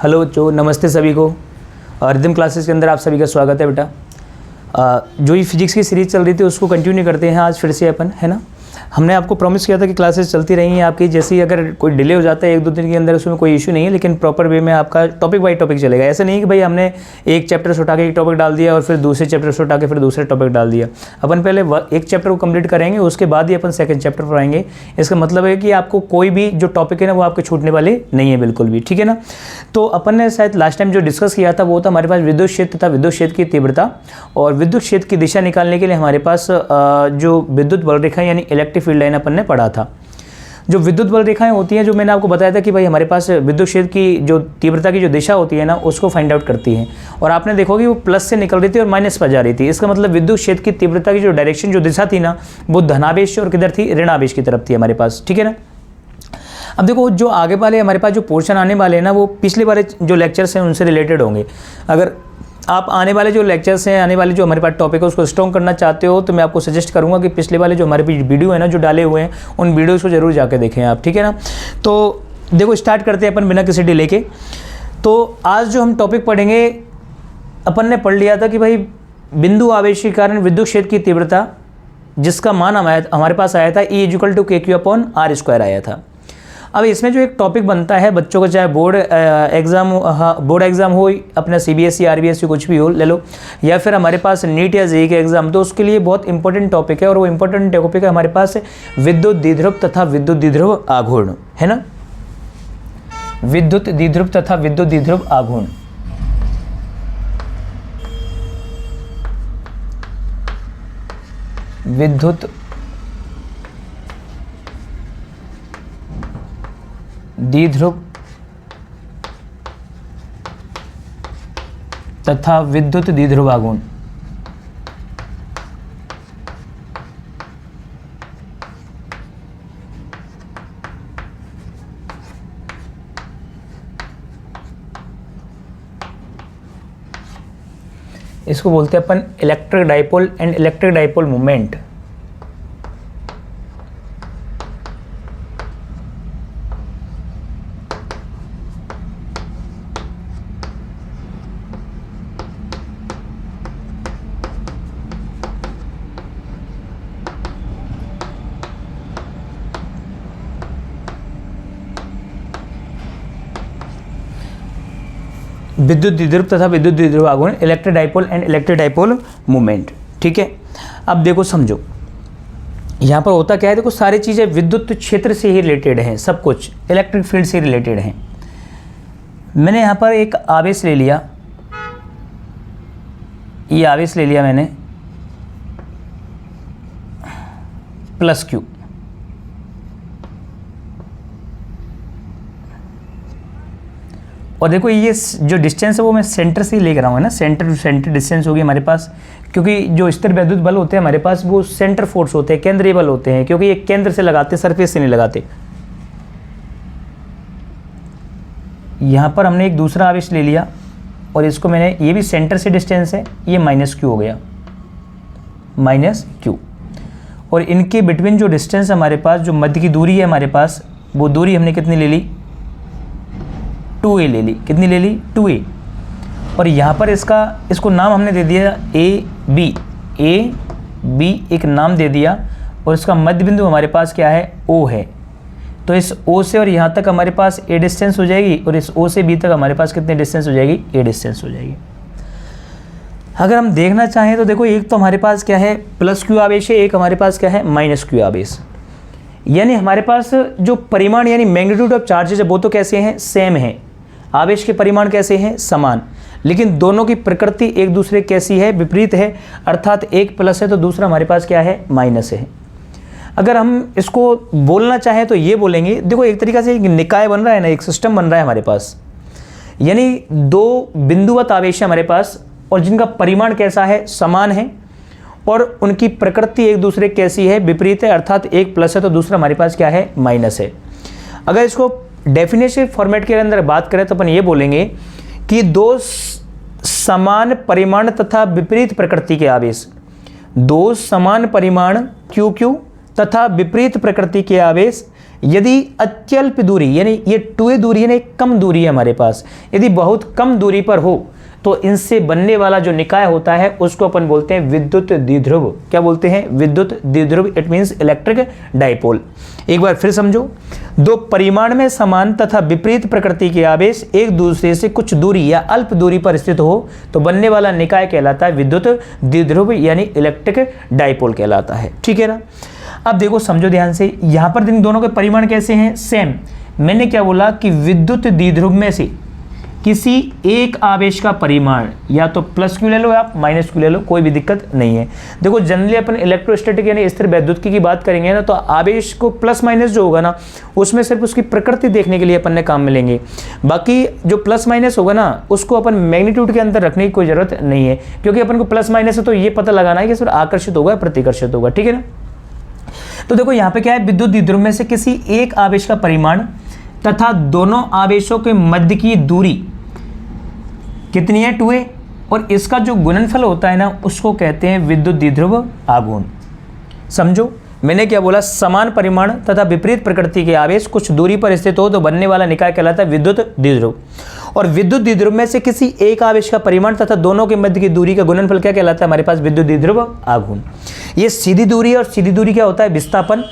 Hello जो नमस्ते सभी को। रिदम क्लासेस के अंदर आप सभी का स्वागत है बेटा। जो ये फिजिक्स की सीरीज़ चल रही थी उसको कंटिन्यू करते हैं आज फिर से अपन, है ना। हमने आपको प्रॉमिस किया था कि क्लासेस चलती रहेंगी आपकी, जैसे ही अगर कोई डिले हो जाता है एक दो दिन के अंदर उसमें कोई इशू नहीं है, लेकिन प्रॉपर वे में आपका टॉपिक बाई टॉपिक चलेगा। ऐसा नहीं कि भाई हमने एक चैप्टर से उठा के एक टॉपिक डाल दिया और फिर दूसरे चैप्टर से उठा के फिर दूसरे टॉपिक डाल दिया। अपन पहले एक चैप्टर को कंप्लीट करेंगे, उसके बाद ही अपन सेकंड चैप्टर पर आएंगे। इसका मतलब है कि आपको कोई भी जो टॉपिक है ना वो आपके छूटने वाले नहीं है बिल्कुल भी, ठीक है ना। तो अपन ने शायद लास्ट टाइम जो डिस्कस किया था वो था हमारे पास विद्युत क्षेत्र तथा विद्युत क्षेत्र की तीव्रता, और विद्युत क्षेत्र की दिशा निकालने के लिए हमारे पास जो विद्युत बल रेखा यानी इलेक्ट्रिक फील्ड लाइन अपन ने पढ़ा था। जो विद्युत बल रेखाएं होती हैं, जो मैंने आपको बताया था कि भाई हमारे पास विद्युत क्षेत्र की जो तीव्रता की जो दिशा होती है ना उसको फाइंड आउट करती हैं, और आपने देखोगे वो प्लस से निकल रही थी और माइनस पर जा रही थी। इसका मतलब विद्युत क्षेत्र की तीव्रता की जो डायरेक्शन जो दिशा थी ना वो धनावेश और किधर थी, ऋणावेश की तरफ थी हमारे पास, ठीक है ना। अब देखो जो आगे वाले हमारे पास जो पोर्शन आने वाले हैं ना वो पिछले वाले जो लेक्चर्स हैं उनसे रिलेटेड होंगे। अगर आप आने वाले जो लेक्चर्स हैं, आने वाले जो हमारे पास टॉपिक है उसको स्ट्रॉन्ग करना चाहते हो तो मैं आपको सजेस्ट करूंगा कि पिछले वाले जो हमारे वीडियो है ना जो डाले हुए हैं उन वीडियोस को जरूर जाके देखें आप, ठीक है ना। तो देखो स्टार्ट करते हैं अपन बिना किसी डिले के। तो आज जो हम टॉपिक पढ़ेंगे, अपन ने पढ़ लिया था कि भाई बिंदु आवेश के कारण विद्युत क्षेत्र की तीव्रता जिसका मान हमारे पास आया था E=KQ/R² आया था। अब इसमें जो एक टॉपिक बनता है बच्चों को, चाहे बोर्ड एग्ज़ाम हो, अपना CBSE RBSE कुछ भी हो ले लो, या फिर हमारे पास नीट या जेईई के एग्ज़ाम, तो उसके लिए बहुत इंपॉर्टेंट टॉपिक है। और वो इंपॉर्टेंट टॉपिक है हमारे पास विद्युत द्विध्रुव तथा विद्युत द्विध्रुव आघूर्ण, है ना। विद्युत द्विध्रुव तथा विद्युत द्विध्रुव आघूर्ण। विद्युत द्विध्रुव तथा विद्युत द्विध्रुव आघूर्ण। इसको बोलते हैं अपन electric dipole and electric dipole moment. विद्युत द्विध्रुव तथा विद्युत द्विध्रुव आघूर्ण, electric dipole and electric dipole moment, ठीक है। अब देखो समझो यहाँ पर होता क्या है, देखो सारी चीज़ें विद्युत क्षेत्र से ही रिलेटेड हैं, सब कुछ इलेक्ट्रिक फील्ड से रिलेटेड हैं। मैंने यहाँ पर एक आवेश ले लिया, ये आवेश ले लिया मैंने +Q, और देखो ये जो डिस्टेंस है वो मैं सेंटर से ही लेकर रहा हूँ, है ना। सेंटर टू सेंटर डिस्टेंस होगी हमारे पास, क्योंकि जो स्थिर वैद्युत बल होते हैं हमारे पास वो सेंटर फोर्स होते हैं, केंद्रीय बल होते हैं, क्योंकि ये केंद्र से लगाते, सरफेस से नहीं लगाते। यहाँ पर हमने एक दूसरा आवेश ले लिया और इसको मैंने, ये भी सेंटर से डिस्टेंस है, ये -Q हो गया, -Q। और इनके बिटवीन जो डिस्टेंस हमारे पास, जो मध्य की दूरी है हमारे पास, वो दूरी हमने कितनी ले ली, 2a ले ली। कितनी ले ली, 2a। और यहाँ पर इसको नाम हमने दे दिया A B, एक नाम दे दिया, और इसका मध्य बिंदु हमारे पास क्या है, O है। तो इस O से और यहाँ तक हमारे पास A डिस्टेंस हो जाएगी, और इस O से B तक हमारे पास कितनी डिस्टेंस हो जाएगी, A डिस्टेंस हो जाएगी। अगर हम देखना चाहें तो देखो एक तो हमारे पास क्या है, +Q आवेश है, एक हमारे पास क्या है, -Q आवेश। यानी हमारे पास जो परिमाण यानी मैग्नीट्यूड ऑफ चार्जेज है वो तो कैसे हैं, सेम है। आवेश के परिमाण कैसे हैं, समान, लेकिन दोनों की प्रकृति एक दूसरे कैसी है, विपरीत है। अर्थात एक प्लस है तो दूसरा हमारे पास क्या है, माइनस है। अगर हम इसको बोलना चाहें तो ये बोलेंगे, देखो एक तरीका से एक निकाय बन रहा है ना, एक सिस्टम बन रहा है हमारे पास, यानी दो बिंदुवत आवेश है हमारे पास और जिनका परिमाण कैसा है, समान है, और उनकी प्रकृति एक दूसरे कैसी है, विपरीत है। अर्थात एक प्लस है तो दूसरा हमारे पास क्या है, माइनस है। अगर इसको डेफिनेटिव फॉर्मेट के अंदर बात करें तो अपन ये बोलेंगे कि दो समान परिमाण तथा विपरीत प्रकृति के आवेश, दो समान परिमाण QQ तथा विपरीत प्रकृति के आवेश यदि अत्यल्प दूरी यानी ये 2a दूरी यानी कम दूरी है हमारे पास, यदि बहुत कम दूरी पर हो तो इनसे बनने वाला जो निकाय होता है उसको अपन बोलते हैं विद्युत द्विध्रुव। क्या बोलते हैं? विद्युत द्विध्रुव। It means electric dipole. एक बार फिर समझो, दो परिमाण में समान तथा विपरीत प्रकृति के आवेश एक दूसरे से कुछ दूरी या अल्प दूरी पर स्थित हो तो बनने वाला निकाय कहलाता है विद्युत द्विध्रुव यानी इलेक्ट्रिक डाइपोल कहलाता है। ठीक है ना। अब देखो समझो ध्यान से, यहां पर इन दोनों के परिमाण कैसे हैं? सेम। मैंने क्या बोला कि विद्युत द्विध्रुव में से किसी एक आवेश का परिमाण या तो प्लस क्यू ले लो या माइनस क्यू ले लो, कोई भी दिक्कत नहीं है। देखो जनरली अपन इलेक्ट्रोस्टैटिक यानी स्थिर वैद्युतिकी की बात करेंगे ना, तो आवेश को प्लस माइनस जो होगा ना उसमें सिर्फ उसकी प्रकृति देखने के लिए अपन ने काम में लेंगे। बाकी जो प्लस माइनस होगा ना उसको अपन मैग्नीट्यूड के अंदर रखने की कोई जरूरत नहीं है, क्योंकि अपन को प्लस माइनस है तो ये पता लगाना है कि सिर्फ आकर्षित होगा प्रतिकर्षित होगा। ठीक है ना। तो देखो यहाँ पे क्या है, विद्युत द्विध्रुव में से किसी एक आवेश का परिमाण तथा दोनों आवेशों के मध्य की दूरी कितनी है? 2a। और इसका जो गुणनफल होता है ना उसको कहते हैं विद्युत द्विध्रुव आघूर्ण। समझो मैंने क्या बोला, समान परिमाण तथा विपरीत प्रकृति के आवेश कुछ दूरी पर स्थित हो तो बनने वाला निकाय कहलाता है विद्युत द्विध्रुव। और विद्युत द्विध्रुव में से किसी एक आवेश का परिमाण तथा दोनों के मध्य की दूरी का गुणनफल क्या कहलाता है? हमारे पास विद्युत द्विध्रुव आघूर्ण। ये सीधी दूरी और सीधी दूरी क्या होता है? विस्थापन।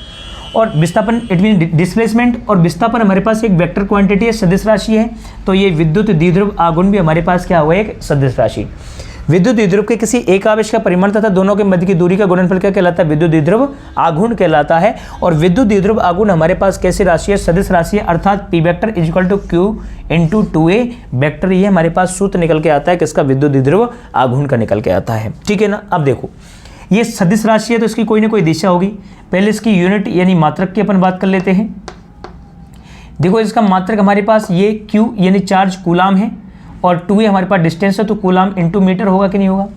और विस्थापन इट मीन डिस्प्लेसमेंट, और विस्थापन हमारे पास एक वेक्टर क्वांटिटी है, सदिश राशि है। तो ये विद्युत द्विध्रुव आघूर्ण भी हमारे पास क्या हुआ? एक सदिश राशि। विद्युत द्विध्रुव के किसी एक आवेश का परिमाण तथा दोनों के मध्य की दूरी का गुणनफल क्या कहलाता है? विद्युत द्विध्रुव आघूर्ण कहलाता है। और विद्युत द्विध्रुव आघूर्ण हमारे पास कैसी राशि है? सदिश राशि है, अर्थात P vector is equal to Q into 2a vector. ये हमारे पास सूत्र निकल के आता है किसका? विद्युत द्विध्रुव आघूर्ण का निकल के आता है। ठीक है ना। अब देखो ये सदिश राशि है तो इसकी कोई ना कोई दिशा होगी। पहले इसकी यूनिट यानी मात्रक की अपन बात कर लेते हैं। देखो इसका मात्रक हमारे पास ये Q यानी चार्ज कूलाम है और 2a हमारे पास डिस्टेंस है, तो कूलाम इंटू मीटर होगा कि नहीं होगा?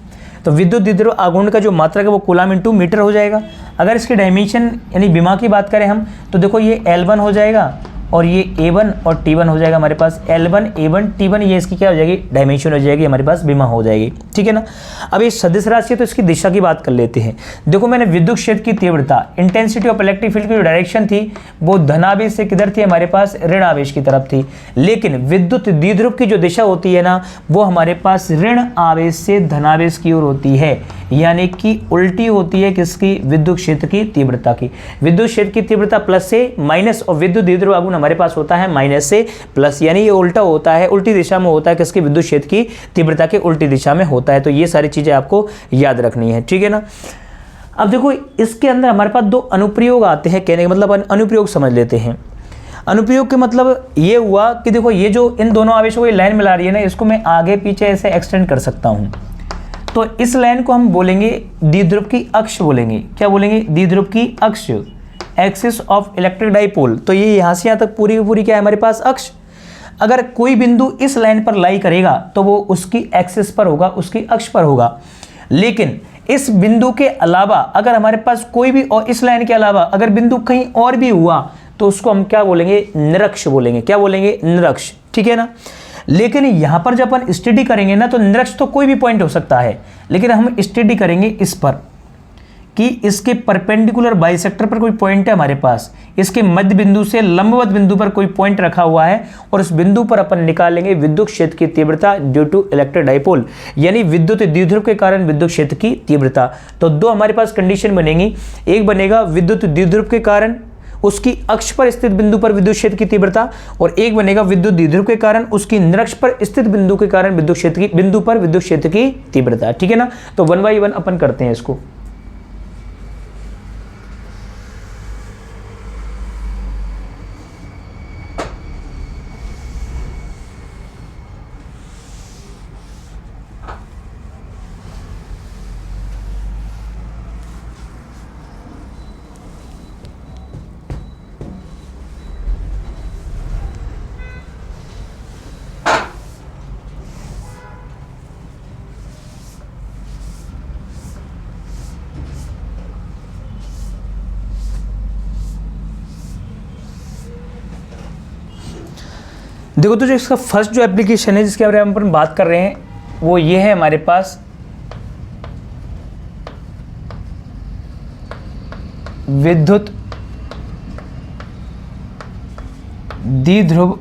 तो विद्युत द्विध्रुव आघूर्ण का जो मात्रक है वो कूलाम इंटू मीटर हो जाएगा। अगर इसके डायमेंशन यानी विमा की बात करें हम तो देखो ये L1 हो जाएगा और ये A1 और T1 हो जाएगा हमारे पास। L1 A1 T1 ये इसकी क्या हो जाएगी? डायमेंशन हो जाएगी हमारे पास, विमा हो जाएगी। ठीक है ना। अब ये सदिश राशि है तो इसकी दिशा की बात कर लेते हैं। देखो मैंने विद्युत क्षेत्र की तीव्रता इंटेंसिटी ऑफ इलेक्ट्रिक फील्ड की जो डायरेक्शन थी वो धनावेश से किधर थी? हमारे पास ऋण आवेश की तरफ थी। लेकिन विद्युत द्विध्रुव की जो दिशा होती है ना वो हमारे पास ऋण आवेश से धनावेश की ओर होती है, यानी कि उल्टी होती है किसकी? विद्युत क्षेत्र की तीव्रता की। विद्युत क्षेत्र की तीव्रता प्लस से माइनस और विद्युत द्विध्रुव आघूर्ण हमारे पास होता है माइनस से प्लस, यानी ये उल्टा होता है, उल्टी दिशा में होता है किसकी? विद्युत क्षेत्र की तीव्रता के उल्टी दिशा में होता है। तो ये सारी चीजें आपको याद रखनी है। ठीक है ना। अब देखो इसके अंदर हमारे पास दो अनुप्रयोग आते हैं, कहने का मतलब अनुप्रयोग समझ लेते हैं। अनुप्रयोग के मतलब ये हुआ कि देखो ये जो इन दोनों आवेशों को ये लाइन मिला रही है ना, इसको मैं आगे पीछे ऐसे एक्सटेंड कर सकता हूं। तो इस लाइन को हम बोलेंगे द्विध्रुव की अक्ष बोलेंगे। क्या बोलेंगे? द्विध्रुव की अक्ष, एक्सिस ऑफ इलेक्ट्रिक डाइपोल। तो ये यहाँ से यहाँ तक पूरी की पूरी क्या है हमारे पास? अक्ष। अगर कोई बिंदु इस लाइन पर लाई करेगा तो वो उसकी एक्सिस पर होगा, उसकी अक्ष पर होगा। लेकिन इस बिंदु के अलावा अगर हमारे पास कोई भी और इस लाइन के अलावा अगर बिंदु कहीं और भी हुआ तो उसको हम क्या बोलेंगे? निरक्ष बोलेंगे। क्या बोलेंगे? निरक्ष। ठीक है ना। लेकिन यहां पर जब अपन स्टडी करेंगे ना तो निरक्ष तो कोई भी पॉइंट हो सकता है, लेकिन हम स्टडी करेंगे इस पर कि इसके परपेंडिकुलर बाइसेक्टर पर कोई पॉइंट है हमारे पास, इसके मध्य बिंदु से लंबवत बिंदु पर कोई पॉइंट रखा हुआ है और उस बिंदु पर अपन निकालेंगे विद्युत क्षेत्र की तीव्रता ड्यू टू इलेक्ट्रिक डाइपोल, यानी विद्युत द्विध्रुव के कारण विद्युत क्षेत्र की तीव्रता। तो दो हमारे पास कंडीशन बनेगी। एक बनेगा विद्युत द्विध्रुव के कारण उसकी अक्ष पर स्थित बिंदु पर विद्युत क्षेत्र की तीव्रता, और एक बनेगा विद्युत द्विध्रुव के कारण उसकी निरक्ष पर स्थित बिंदु के कारण विद्युत क्षेत्र की बिंदु पर विद्युत क्षेत्र की तीव्रता। ठीक है ना। तो 1 बाई 1 अपन करते हैं इसको। देखो तो जो इसका फर्स्ट जो एप्लीकेशन है जिसके बारे में अपन बात कर रहे हैं वो ये है हमारे पास विद्युत द्विध्रुव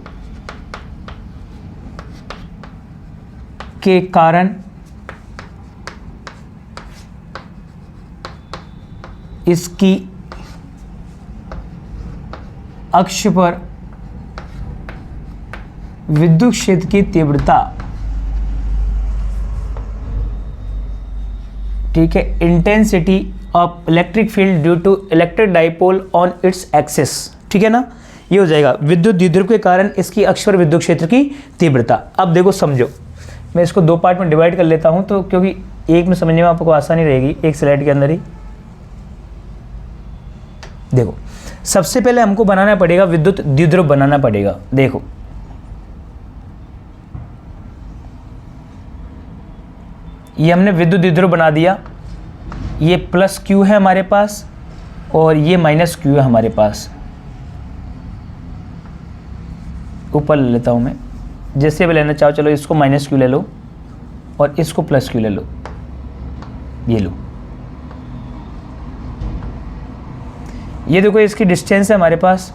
के कारण इसकी अक्ष पर विद्युत क्षेत्र की तीव्रता, ठीक है, intensity of electric field due to electric dipole on its axis, ठीक है ना, ये हो जाएगा विद्युत द्विध्रुव के कारण इसकी अक्ष पर विद्युत क्षेत्र की तीव्रता। अब देखो समझो, मैं इसको दो पार्ट में डिवाइड कर लेता हूं, तो क्योंकि एक में समझने में आपको आसानी रहेगी, एक स्लाइड के अंदर ही। देखो सबसे पहले हमको बनाना पड़ेगा विद्युत द्विध्रुव बनाना पड़ेगा। देखो ये हमने विद्युत द्विध्रुव बना दिया, ये प्लस क्यू है हमारे पास और ये माइनस क्यू है हमारे पास। ऊपर ले लेता हूं मैं, जैसे भी लेना चाहो, चलो इसको माइनस क्यू ले लो और इसको प्लस क्यू ले लो, ये लो। ये देखो इसकी डिस्टेंस है हमारे पास,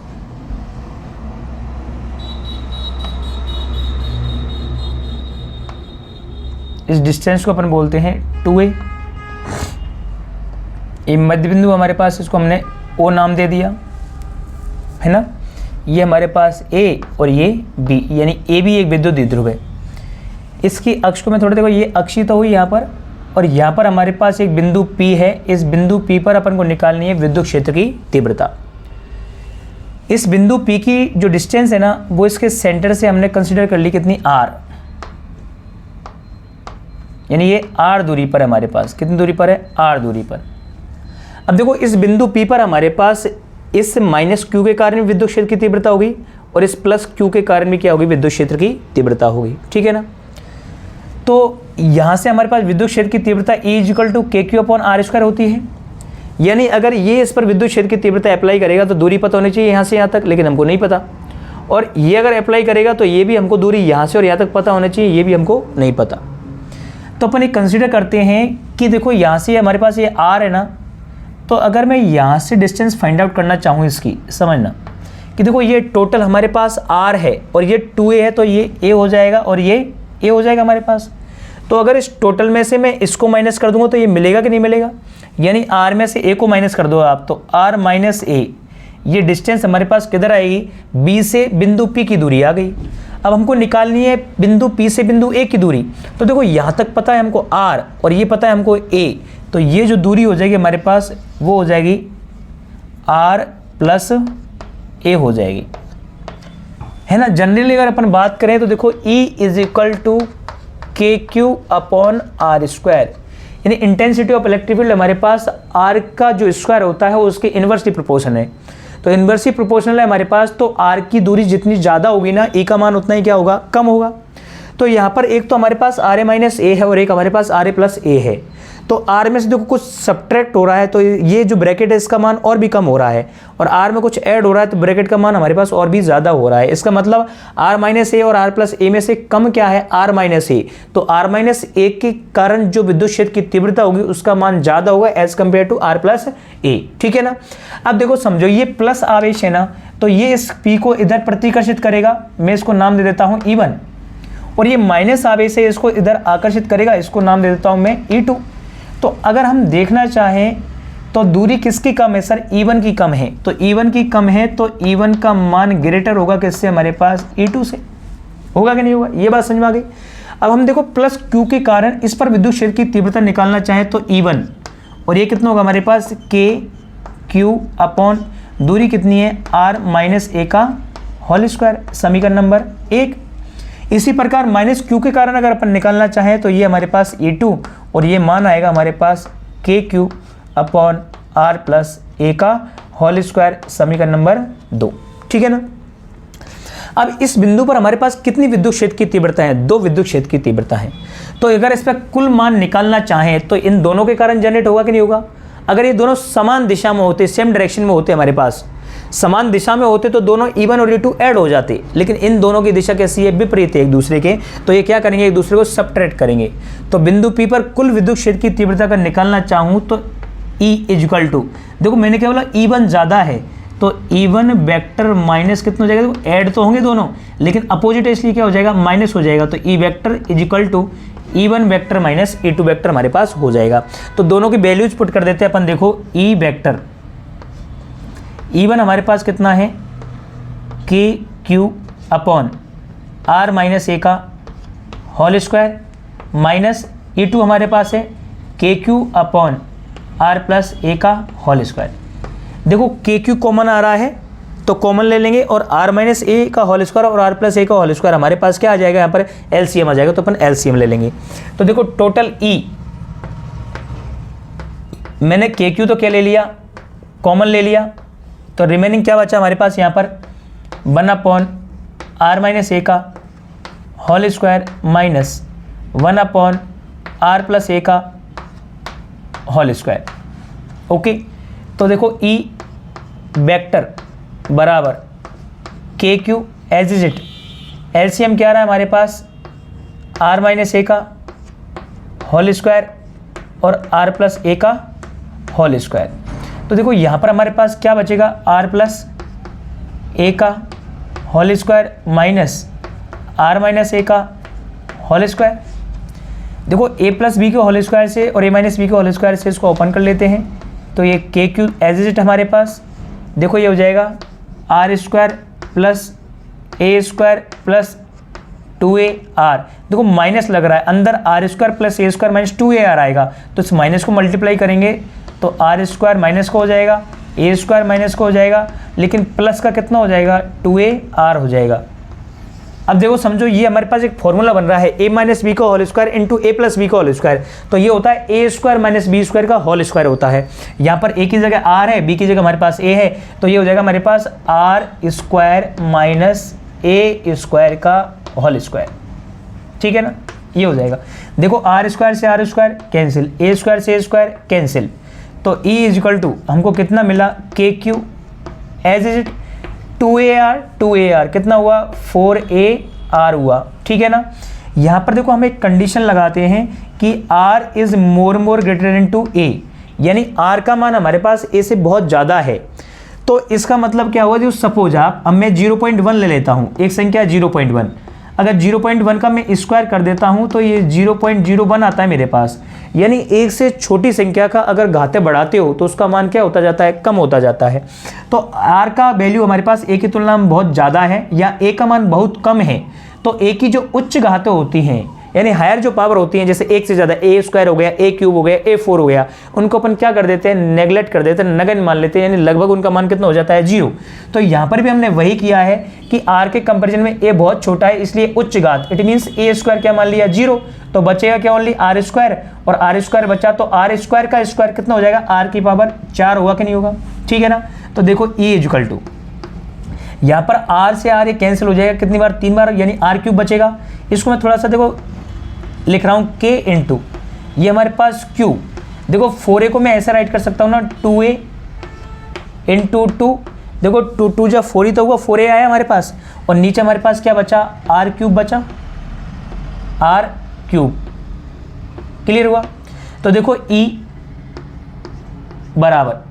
इस डिस्टेंस को अपन बोलते हैं 2a। ये मध्य बिंदु हमारे पास, इसको हमने O नाम दे दिया, है ना। ये हमारे पास A और ये B, यानी A भी एक विद्युत द्विध्रुव है। इसकी अक्ष को मैं थोड़ा देखो, ये अक्षी तो हुई यहाँ पर, और यहाँ पर हमारे पास एक बिंदु P है। इस बिंदु P पर अपन को निकालनी है विद्युत क्षेत्र की तीव्रता। इस बिंदु P की जो डिस्टेंस है ना, वो इसके सेंटर से हमने कंसीडर कर ली कितनी, R, यानी ये R दूरी पर है हमारे पास। कितनी दूरी पर है, R दूरी पर। अब देखो इस बिंदु P पर हमारे पास इस माइनस Q के कारण विद्युत क्षेत्र की तीव्रता होगी और इस प्लस Q के कारण भी क्या होगी, विद्युत क्षेत्र की तीव्रता होगी, ठीक है ना। तो यहाँ से हमारे पास विद्युत क्षेत्र की तीव्रता E=KQ/R² होती है। यानी अगर ये इस पर विद्युत क्षेत्र की तीव्रता अप्लाई करेगा तो दूरी पता होनी चाहिए यहाँ से यहाँ तक, लेकिन हमको नहीं पता। और ये अगर अप्लाई करेगा तो ये भी हमको दूरी यहाँ से और यहाँ तक पता होना चाहिए, ये भी हमको नहीं पता। तो अपन एक कंसीडर करते हैं कि देखो यहाँ से हमारे पास ये R है ना, तो अगर मैं यहाँ से डिस्टेंस फाइंड आउट करना चाहूँ इसकी, समझना कि देखो ये टोटल हमारे पास R है और ये 2a है, तो ये A हो जाएगा और ये A हो जाएगा हमारे पास। तो अगर इस टोटल में से मैं इसको माइनस कर दूंगा तो ये मिलेगा कि नहीं मिलेगा, यानी R में से A को माइनस कर दो आप, तो R माइनस A, ये डिस्टेंस हमारे पास किधर आएगी, B से बिंदु P की दूरी आ गई। अब हमको निकालनी है बिंदु P से बिंदु A की दूरी। तो देखो यहाँ तक पता है हमको R और ये पता है हमको A, तो ये जो दूरी हो जाएगी हमारे पास वो हो जाएगी R प्लस A हो जाएगी, है ना। जनरली अगर अपन बात करें तो देखो E=KQ/R², यानी इंटेंसिटी ऑफ इलेक्ट्रिक फील्ड हमारे पास R का जो स्क्वायर होता है वो उसके इन्वर्सली प्रोपोर्शन है। तो इन्वर्सली प्रोपोर्शनल है हमारे पास, तो R की दूरी जितनी ज़्यादा होगी ना, E का मान उतना ही क्या होगा, कम होगा। तो यहाँ पर एक तो हमारे पास RA-A है और एक हमारे पास RA+A है। तो R में से देखो कुछ सब्ट्रैक्ट हो रहा है, तो ये जो ब्रैकेट है इसका मान और भी कम हो रहा है, और R में कुछ ऐड हो रहा है तो ब्रैकेट का मान हमारे पास और भी ज़्यादा हो रहा है। इसका मतलब R-A और R+A में से कम क्या है, R-A। तो R-A के कारण जो विद्युत क्षेत्र की तीव्रता होगी उसका मान ज़्यादा होगा एज कम्पेयर टू R+A, ठीक है ना। अब देखो समझो, ये प्लस आवेश है ना, तो ये इस P को इधर प्रतिकर्षित करेगा, मैं इसको नाम दे देता हूँ E1, और ये माइनस आवेश है, इसको इधर आकर्षित करेगा, इसको नाम दे देता हूँ मैं E2। तो अगर हम देखना चाहें तो दूरी किसकी कम है सर, E1 की कम है। तो E1 की कम है तो E1 का मान ग्रेटर होगा किससे, हमारे पास E2 से, होगा कि नहीं होगा, ये बात समझ में आ गई। अब हम देखो प्लस Q के कारण इस पर विद्युत क्षेत्र की तीव्रता निकालना चाहें तो E1, और ये कितना होगा हमारे पास KQ/ दूरी कितनी है, R-A का होल स्क्वायर, समीकरण नंबर 1। इसी प्रकार माइनस Q के कारण अगर अपन निकालना चाहें तो ये हमारे पास E2, और ये मान आएगा हमारे पास KQ/R+A का होल स्क्वायर, समीकरण नंबर 2, ठीक है ना। अब इस बिंदु पर हमारे पास कितनी विद्युत क्षेत्र की तीव्रता है, 2 विद्युत क्षेत्र की तीव्रता है। तो अगर इस पर कुल मान निकालना चाहें तो इन दोनों के कारण जनरेट होगा कि नहीं होगा। अगर ये दोनों समान दिशा में होते, सेम डायरेक्शन में होते, हमारे पास समान दिशा में होते तो दोनों E1 और E2 ऐड हो जाते, लेकिन इन दोनों की दिशा कैसी है, विपरीत है एक दूसरे के। तो ये क्या करेंगे, एक दूसरे को सब्ट्रैक्ट करेंगे। तो बिंदु P पर कुल विद्युत क्षेत्र की तीव्रता का निकालना चाहूँ तो E = देखो मैंने क्या बोला, E1 ज़्यादा है तो E1 वेक्टर माइनस कितना हो जाएगा, तो ऐड तो होंगे दोनों लेकिन अपोजिट है इसलिए क्या हो जाएगा, माइनस हो जाएगा। तो E vector is equal to E1 vector minus E2 vector हमारे पास हो जाएगा। तो दोनों की वैल्यूज पुट कर देते हैं अपन। देखो E वेक्टर E1 हमारे पास कितना है, के क्यू अपॉन आर माइनस ए का होल स्क्वायर माइनस E2 हमारे पास है के क्यू अपॉन आर प्लस ए का होल स्क्वायर। देखो के क्यू कॉमन आ रहा है तो कॉमन ले लेंगे और आर माइनस ए का होल स्क्वायर और आर प्लस ए का होल स्क्वायर हमारे पास क्या आ जाएगा, यहाँ पर एलसीएम आ जाएगा, तो अपन एलसीएम ले लेंगे। तो देखो टोटल ई, मैंने के क्यू तो क्या ले लिया, कॉमन ले लिया, तो रिमेनिंग क्या बचा हमारे पास यहाँ पर 1 आर माइनस ए का whole square minus 1 R plus ए का होल स्क्वायर। ओके, तो देखो ई वेक्टर बराबर K Q as is it, LCM क्या रहा है हमारे पास, आर माइनस ए का होल स्क्वायर और आर प्लस ए का होल स्क्वायर। तो देखो यहाँ पर हमारे पास क्या बचेगा, आर प्लस ए का whole square minus R minus ए का होल स्क्वायर। देखो ए प्लस बी के होल स्क्वायर से और ए माइनस बी के होल स्क्वायर से इसको ओपन कर लेते हैं, तो ये के क्यू एज इज इट हमारे पास, देखो ये हो जाएगा r square plus a square plus 2ar। देखो माइनस लग रहा है, अंदर r square plus a square minus 2ar आएगा, तो इस माइनस को मल्टीप्लाई करेंगे तो आर स्क्वायर माइनस को हो जाएगा, ए स्क्वायर माइनस को हो जाएगा, लेकिन प्लस का कितना हो जाएगा, 2ar हो जाएगा। अब देखो समझो ये हमारे पास एक फॉर्मूला बन रहा है ए माइनस बी का होल स्क्वायर इंटू ए प्लस बी का होल स्क्वायर, तो ये होता है ए स्क्वायर माइनस बी स्क्वायर का होल स्क्वायर होता है। यहाँ पर ए की जगह आर है, बी की जगह हमारे पास ए है, तो ये हो जाएगा हमारे पास R square minus A square का होल स्क्वायर। ठीक है ना, ये हो जाएगा। देखो आर स्क्वायर से R square cancel, A square से ए स्क्वायर कैंसिल, तो ई इज इक्वल टू हमको कितना मिला, के Q as is it 2ar कितना हुआ, 4ar हुआ। ठीक है ना, यहाँ पर देखो हम एक कंडीशन लगाते हैं कि r is more greater than two a, यानी r का मान हमारे पास a से बहुत ज़्यादा है। तो इसका मतलब क्या हुआ, जो सपोज आप, अब मैं 0.1 ले लेता हूँ, एक संख्या 0.1, अगर 0.1 का मैं स्क्वायर कर देता हूँ तो ये 0.01 आता है मेरे पास, यानी एक से छोटी संख्या का अगर घाते बढ़ाते हो तो उसका मान क्या होता जाता है, कम होता जाता है। तो r का वैल्यू हमारे पास a की तुलना में बहुत ज़्यादा है या a का मान बहुत कम है, तो a की जो उच्च घातें होती हैं यानी हायर जो पावर होती हैं, जैसे एक से ज़्यादा ए स्क्वायर हो गया, ए क्यूब हो गया, ए4 हो गया, उनको अपन क्या कर देते हैं, नेगलेक्ट कर देते हैं, नगण्य मान लेते हैं, यानी लगभग उनका मान कितना हो जाता है, 0। तो यहाँ पर भी हमने वही किया है कि आर के कंपेरिजन में ए बहुत छोटा है, इसलिए उच्च घात, इट मीन्स ए स्क्वायर क्या मान लिया 0, तो बचेगा क्या ओनली आर स्क्वायर, और आर स्क्वायर बचा तो आर स्क्वायर का स्क्वायर कितना हो जाएगा, आर की पावर 4 होगा कि नहीं होगा। ठीक है ना, तो देखो ई इज इक्वल टू, यहाँ पर आर से आर ये कैंसिल हो जाएगा, कितनी बार, 3 बार, यानी आर क्यूब बचेगा। इसको मैं थोड़ा सा देखो लिख रहा हूँ k इंटू ये हमारे पास q, देखो 4a को मैं ऐसा राइट कर सकता हूँ ना, 2a इंटू 2, देखो 2 जब 4 ही तो हुआ, 4a आया हमारे पास, और नीचे हमारे पास क्या बचा, r क्यूब बचा, r क्यूब। क्लियर हुआ। तो देखो e बराबर,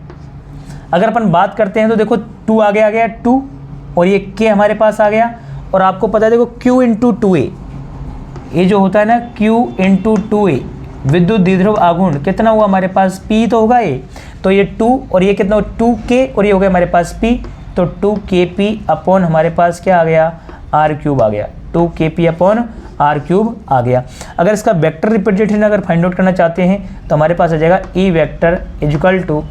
अगर अपन बात करते हैं तो देखो 2 आगे आ गया 2, और ये k हमारे पास आ गया, और आपको पता है देखो q इंटू 2a, ये जो होता है ना q इंटू 2a, विद्युत द्विध्रुव आघूर्ण कितना हुआ हमारे पास, p तो होगा ये, तो ये 2 और ये कितना, 2k, और ये हो गया हमारे पास p, तो 2kp अपॉन हमारे पास क्या आ गया, r क्यूब आ गया, 2kp अपॉन r क्यूब आ गया। अगर इसका वेक्टर रिप्रेजेंटेशन अगर फाइंड आउट करना चाहते हैं तो हमारे पास आ जाएगा e vector is equal to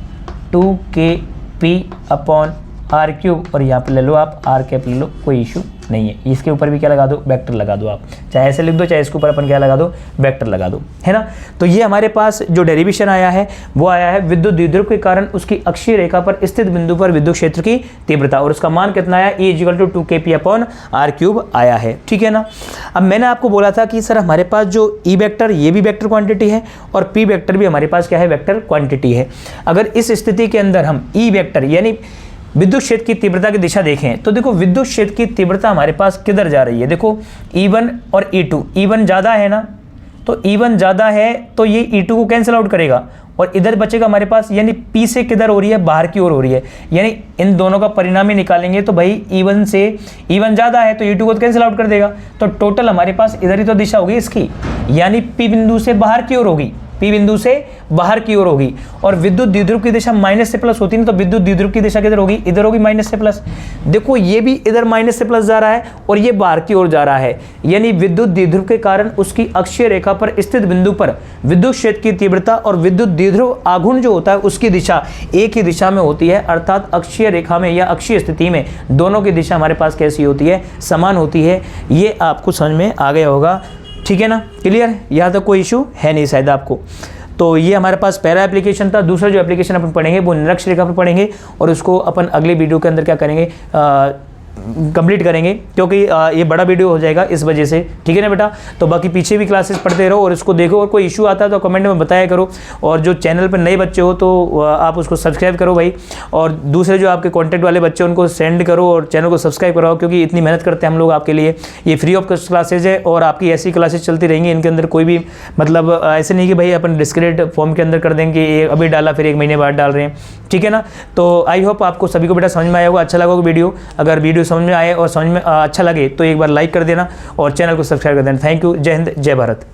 2kp upon r cube, और यहाँ पे ले लो आप आर कैप ले लो, कोई इशू नहीं है। इसके ऊपर भी क्या लगा दो, वेक्टर लगा दो, आप चाहे ऐसे लिख दो, चाहे इसके ऊपर अपन क्या लगा दो, वेक्टर लगा दो, है ना। तो ये हमारे पास जो डेरिवेशन आया है वो आया है विद्युत द्विध्रुव के कारण उसकी अक्षीय रेखा पर स्थित बिंदु पर विद्युत क्षेत्र की तीव्रता, और उसका मान कितना आया, E equal to 2kp upon r cube आया है। ठीक है ना। अब मैंने आपको बोला था कि सर हमारे पास जो ई वेक्टर, ये भी वेक्टर क्वांटिटी है, और पी वेक्टर भी हमारे पास क्या है, वेक्टर क्वांटिटी है। अगर इस स्थिति के अंदर हम ई वेक्टर यानी विद्युत क्षेत्र की तीव्रता की दिशा देखें तो देखो विद्युत क्षेत्र की तीव्रता हमारे पास किधर जा रही है, देखो E1 और E2, E1 ज़्यादा है ना, तो E1 ज़्यादा है तो ये E2 को कैंसिल आउट करेगा, और इधर बचेगा हमारे पास, यानी P से किधर हो रही है, बाहर की ओर हो रही है, यानी इन दोनों का परिणाम ही निकालेंगे तो भाई E1 से E1 ज़्यादा है तो E2 को कैंसिल आउट कर देगा, तो टोटल हमारे पास इधर ही तो दिशा होगी इसकी, यानी P बिंदु से बाहर की ओर होगी, P बिंदु से बाहर की ओर होगी। और विद्युत द्विध्रुव की दिशा माइनस से प्लस होती है, तो विद्युत द्विध्रुव की दिशा किधर होगी, इधर होगी माइनस से प्लस। देखो ये भी इधर माइनस से प्लस जा रहा है और ये बाहर की ओर जा रहा है, यानी विद्युत द्विध्रुव के कारण उसकी अक्षीय रेखा पर स्थित बिंदु पर विद्युत क्षेत्र की तीव्रता और विद्युत द्विध्रुव आघूर्ण जो होता है उसकी दिशा एक ही दिशा में होती है, अर्थात अक्षीय रेखा में या अक्षीय स्थिति में दोनों की दिशा हमारे पास कैसी होती है, समान होती है। ये आपको समझ में आ गया होगा, ठीक है ना, क्लियर, यहाँ तक कोई इशू है नहीं शायद आपको। तो ये हमारे पास पहला एप्लीकेशन था। दूसरा जो एप्लीकेशन अपन पढ़ेंगे वो निरक्ष रेखा पर पढ़ेंगे और उसको अपन अगले वीडियो के अंदर क्या करेंगे, कंप्लीट करेंगे, क्योंकि ये बड़ा वीडियो हो जाएगा इस वजह से, ठीक है ना बेटा। तो बाकी पीछे भी क्लासेस पढ़ते रहो और इसको देखो, और कोई इशू आता है तो कमेंट में बताया करो, और जो चैनल पर नए बच्चे हो तो आप उसको सब्सक्राइब करो भाई, और दूसरे जो आपके कॉन्टैक्ट वाले बच्चे उनको सेंड करो और चैनल को सब्सक्राइब कराओ, क्योंकि इतनी मेहनत करते हैं हम लोग आपके लिए। ये फ्री ऑफ कॉस्ट क्लासेज है और आपकी ऐसी क्लासेज चलती रहेंगी, इनके अंदर कोई भी मतलब ऐसे नहीं कि भाई अपन डिस्क्रेट फॉर्म के अंदर कर देंगे, ये अभी डाला फिर 1 महीने बाद डाल रहे हैं, ठीक है ना। तो आई होप आपको सभी को बेटा समझ में आया होगा, अच्छा लगा होगा वीडियो। अगर वीडियो समझ में आए और समझ में अच्छा लगे तो एक बार लाइक कर देना और चैनल को सब्सक्राइब कर देना। थैंक यू, जय हिंद, जय भारत।